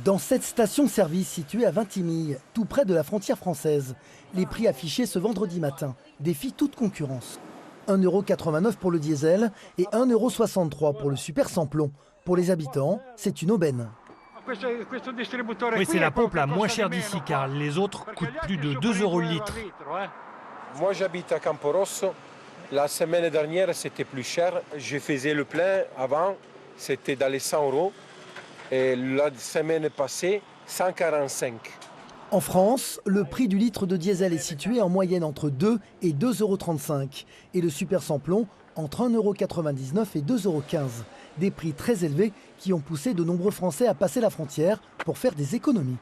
Dans cette station-service située à Vintimille, tout près de la frontière française, les prix affichés ce vendredi matin défient toute concurrence. 1,89 € pour le diesel et 1,63 € pour le super sans plomb. Pour les habitants, c'est une aubaine. Oui, c'est la pompe la moins chère d'ici car les autres coûtent plus de 2 € le litre. Moi j'habite à Camporosso. La semaine dernière c'était plus cher. Je faisais le plein avant, c'était dans les 100 €. Et la semaine passée, 145. En France, le prix du litre de diesel est situé en moyenne entre 2 et 2,35 € et le super sans plomb entre 1,99 € et 2,15 €. Des prix très élevés qui ont poussé de nombreux Français à passer la frontière pour faire des économies.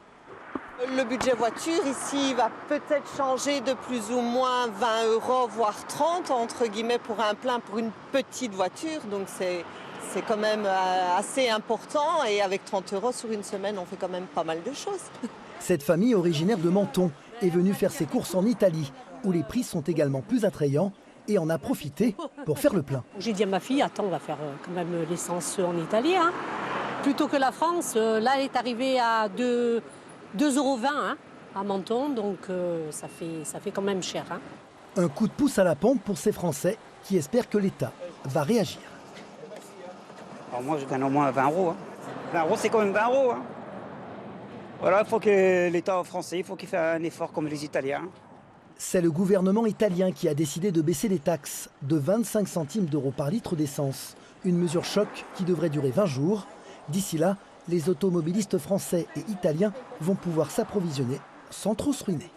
Le budget voiture ici va peut-être changer de plus ou moins 20 €, voire 30 entre guillemets pour un plein pour une petite voiture. Donc c'est quand même assez important et avec 30 € sur une semaine, on fait quand même pas mal de choses. Cette famille originaire de Menton est venue faire ses courses en Italie, où les prix sont également plus attrayants, et en a profité pour faire le plein. J'ai dit à ma fille, attends, on va faire quand même l'essence en Italie. Hein. Plutôt que la France, là, elle est arrivée à 2,20 € hein, à Menton, donc ça fait quand même cher. Hein. Un coup de pouce à la pompe pour ces Français qui espèrent que l'État va réagir. Alors moi, je gagne au moins 20 €. Hein. 20 €, c'est quand même 20 €. Hein. Voilà, il faut que l'État français, il faut qu'il fasse un effort comme les Italiens. C'est le gouvernement italien qui a décidé de baisser les taxes de 25 centimes d'euros par litre d'essence. Une mesure choc qui devrait durer 20 jours. D'ici là, les automobilistes français et italiens vont pouvoir s'approvisionner sans trop se ruiner.